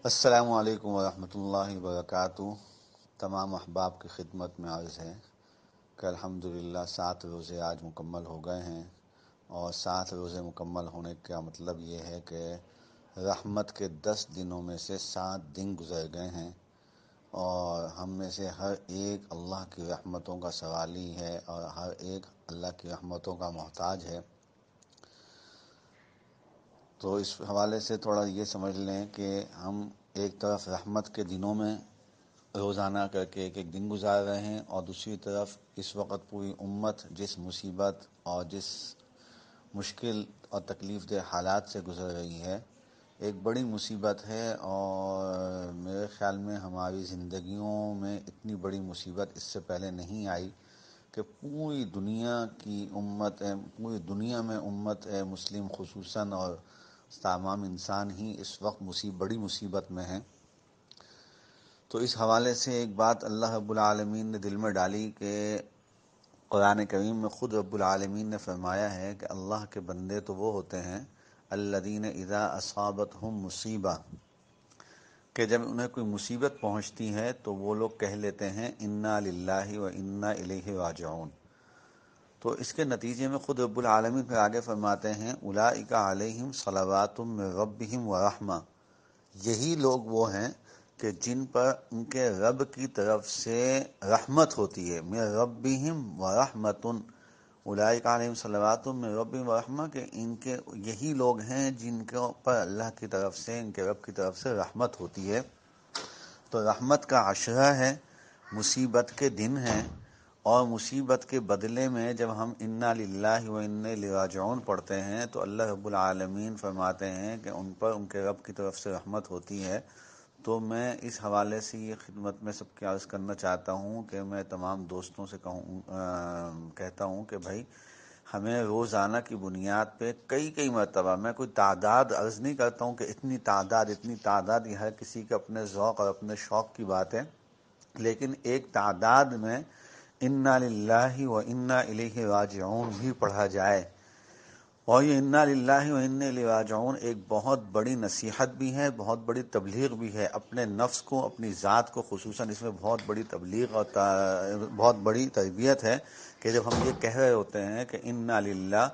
السلام علیکم ورحمۃ اللہ وبرکاتہ۔ تمام احباب کی خدمت میں عرض ہے کہ الحمدللہ 7 روزے آج مکمل ہو گئے ہیں، اور 7 روزے مکمل ہونے کا مطلب یہ ہے کہ رحمت کے 10 دنوں میں سے 7 دن گزر گئے ہیں، اور ہم میں سے ہر ایک اللہ کی رحمتوں کا سوالی ہے اور ہر ایک اللہ کی رحمتوں کا محتاج ہے۔ تو اس حوالے سے تھوڑا یہ سمجھ لیں کہ ہم ایک طرف رحمت کے دنوں میں روزانہ کر کے ایک ایک دن گزار رہے ہیں، اور دوسری طرف اس وقت پوری امت جس مصیبت اور جس مشکل اور تکلیف دہ حالات سے گزر رہی ہے، ایک بڑی مصیبت ہے، اور میرے خیال میں ہماری زندگیوں میں اتنی بڑی مصیبت اس سے پہلے نہیں آئی کہ پوری دنیا کی امت پوری دنیا میں امت مسلم خصوصاً اور تمام انسان ہی اس وقت بڑی مصیبت میں ہیں۔ تو اس حوالے سے ایک بات اللہ رب العالمین نے دل میں ڈالی کہ قرآن کریم میں خود رب العالمین نے فرمایا ہے کہ اللہ کے بندے تو وہ ہوتے ہیں الذین اذا اصابتہم مصیبہ، کہ جب انہیں کوئی مصیبت پہنچتی ہے تو وہ لوگ کہہ لیتے ہیں انا للہ و انا الیہ راجعون۔ تو اس کے نتیجے میں خود رب العالمین پھر آگے فرماتے ہیں اولئک علیہم صلوات من ربہم ورحمہ، یہی لوگ وہ ہیں کہ جن پر ان کے رب کی طرف سے رحمت ہوتی ہے، من ربہم ورحمۃ، اولئک علیہم صلوات من ربہم ورحمہ، کہ ان کے یہی لوگ ہیں جن کے پر اللہ کی طرف سے، ان کے رب کی طرف سے رحمت ہوتی ہے۔ تو رحمت کا عشرہ ہے، مصیبت کے دن ہیں، اور مصیبت کے بدلے میں جب ہم انا للہ و انا الیہ راجعون پڑھتے ہیں تو اللہ رب العالمین فرماتے ہیں کہ ان پر ان کے رب کی طرف سے رحمت ہوتی ہے۔ تو میں اس حوالے سے یہ خدمت میں سب کی عرض کرنا چاہتا ہوں کہ میں تمام دوستوں سے کہتا ہوں کہ بھائی ہمیں روزانہ کی بنیاد پہ کئی مرتبہ، میں کوئی تعداد عرض نہیں کرتا ہوں کہ اتنی تعداد، یہ ہر کسی کے اپنے ذوق اور اپنے شوق کی بات ہے، لیکن ایک تعداد میں انا للہ و انا الیہ راجعون بھی پڑھا جائے، اور یہ انا للہ و انا الیہ راجعون ایک بہت بڑی نصیحت بھی ہے، بہت بڑی تبلیغ بھی ہے اپنے نفس کو، اپنی ذات کو خصوصاً۔ اس میں بہت بڑی تبلیغ اور بہت بڑی تربیت ہے کہ جب ہم یہ کہہ رہے ہوتے ہیں کہ انا للہ،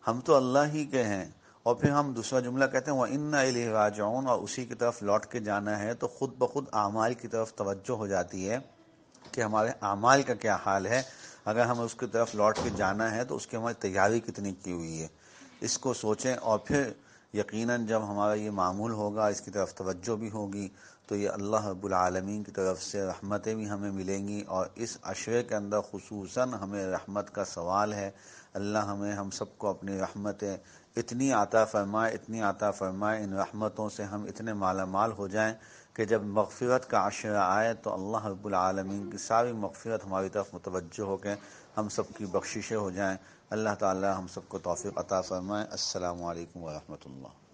ہم تو اللہ ہی کے ہیں، اور پھر ہم دوسرا جملہ کہتے ہیں وَإِنَّا إِلَيْهِ رَاجِعُونَ، اور اسی کی طرف لوٹ کے جانا ہے، تو خود بخود اعمال کی طرف توجہ ہو جاتی ہے کہ ہمارے اعمال کا کیا حال ہے۔ اگر ہمیں اس کی طرف لوٹ کے جانا ہے تو اس کی ہماری تیاری کتنی کی ہوئی ہے، اس کو سوچیں، اور پھر یقیناً جب ہمارا یہ معمول ہوگا، اس کی طرف توجہ بھی ہوگی، تو یہ اللہ رب العالمین کی طرف سے رحمتیں بھی ہمیں ملیں گی، اور اس عشرے کے اندر خصوصاً ہمیں رحمت کا سوال ہے۔ اللہ ہم سب کو اپنی رحمتیں اتنی عطا فرمائے، ان رحمتوں سے ہم اتنے مالا مال ہو جائیں کہ جب مغفرت کا عشرہ آئے تو اللہ رب العالمین کی ساری مغفرت ہماری طرف متوجہ ہو کے ہم سب کی بخششیں ہو جائیں۔ اللہ تعالی ہم سب کو توفیق عطا فرمائے۔ السلام علیکم ورحمۃ اللہ۔